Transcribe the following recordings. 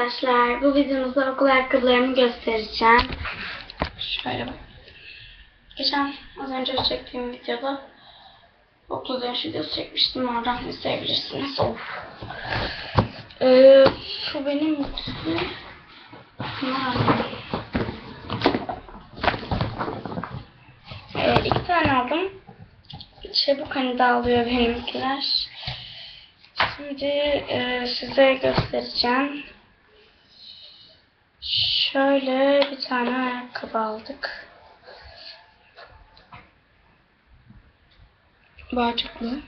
arkadaşlar. Bu videomuzda okul ayakkabılarımı göstereceğim. Şöyle bak. Geçen az önce çektiğim videoda okul dönüş videosu çekmiştim. Oradan izleyebilirsiniz. Şu benim iki tane aldım. Çabuk hani dağılıyor benimkiler. Şimdi size göstereceğim. Şöyle bir tane ayakkabı aldık. Bağcıklı.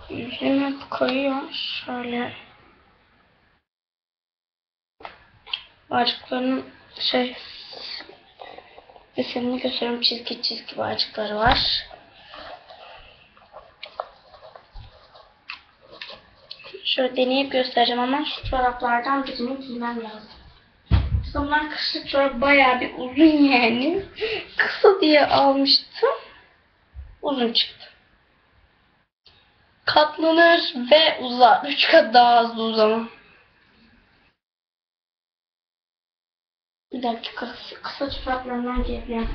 Yüzüne koyuyor. Şöyle bağcıklarının resimini gösteriyorum. Çizgi çizgi bağcıkları var. Şöyle deneyip göstereceğim ama şu çoraplardan birini giymem lazım. Bunlar kışlık çorap, bayağı bir uzun yani. Kısa diye almıştım. Uzun çıktı. Katlanır ve uzar. 3 kat daha hızlı uzama. Bir dakika. Kısa çoraplarından giyebilirim.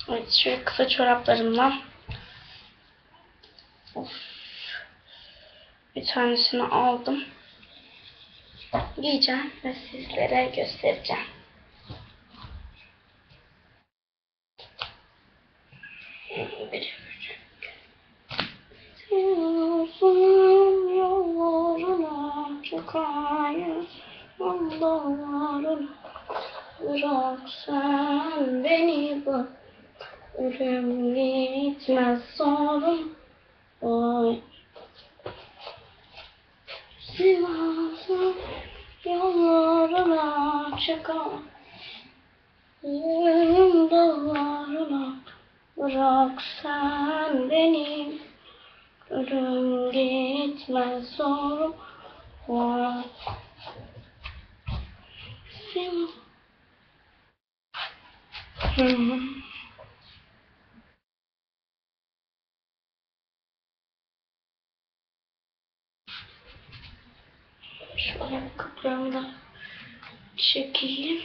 Evet, şöyle kısa çoraplarımla bir tanesini aldım. Giyeceğim ve sizlere göstereceğim. Uzun yollarına çıkayım, yollarına bırak sen beni bak. Ölüm gitmez sorun. Oy. Sivas'ın yollarına çıkayım, dağlarına bırak sen beni. Ölüm gitmez sorun. Oy. Şu ayakkabılarımı da çekeyim.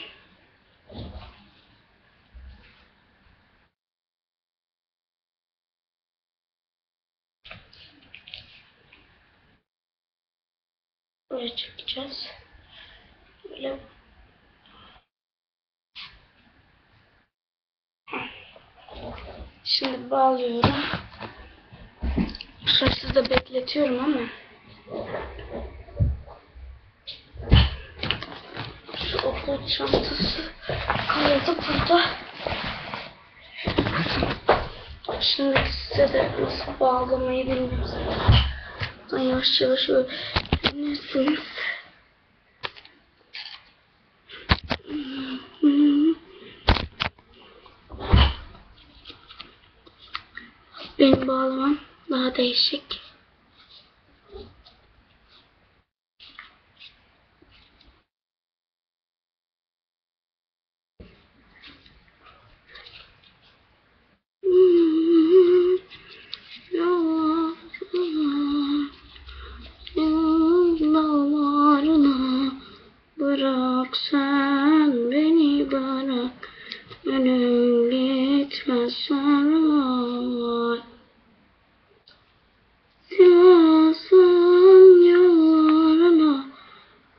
Böyle çekeceğiz. Böyle. Şimdi bağlıyorum. Şurası da bekletiyorum ama. Şu okul çantası kaldı burada. Şimdi size de nasıl bağlamayı bilmiyorum. Yavaş yavaş öğrenirsiniz. Benim bağlamam daha değişik. Bırak sen beni bırak. Ölüm gitmez sonra. Sivas'ın yollarına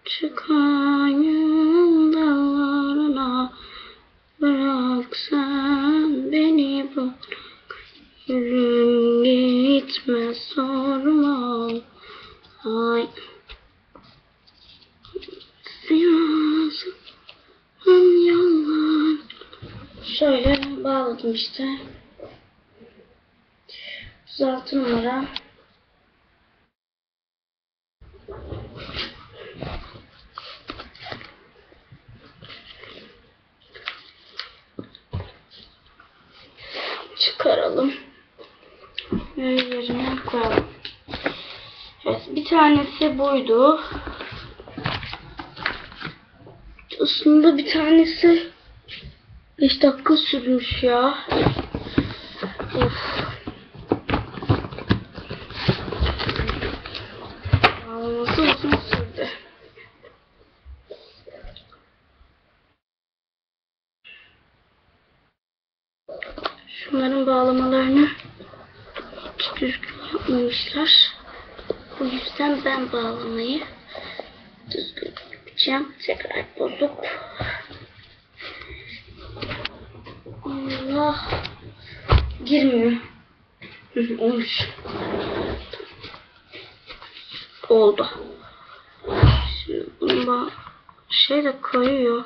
çıkayım, dağlarına bırak sen beni bırak. Ölüm gitmez sorma. Ay. Sivas'ın yollar. Şöyle bağladım işte. 36 numara. Çıkaralım. Yerine koyalım. Evet, bir tanesi buydu. aslında bir tanesi 5 dakika sürmüş ya. Of. Nasıl uzun sürdü. Şunların bağlamalarını düzgün yapmamışlar. Bu yüzden ben bağlamayı düzgün yapacağım. Tekrar bozup. Allah. Girmiyor. Olmuş. Oldu. Şimdi bunu şey de koyuyor.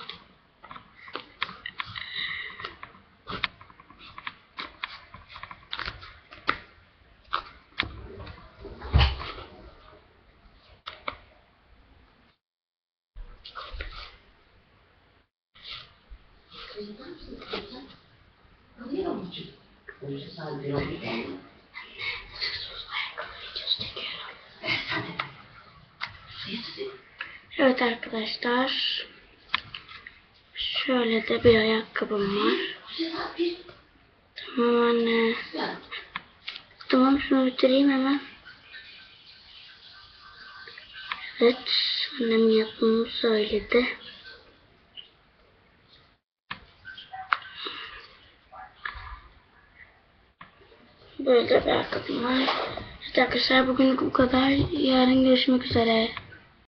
Evet arkadaşlar. Şöyle de bir ayakkabım var. Tamam anne. Tamam şunu bitireyim hemen. Evet. Annem yapmamı söyledi. Böyle bir ayakkabım var. İşte arkadaşlar bugün bu kadar. Yarın görüşmek üzere.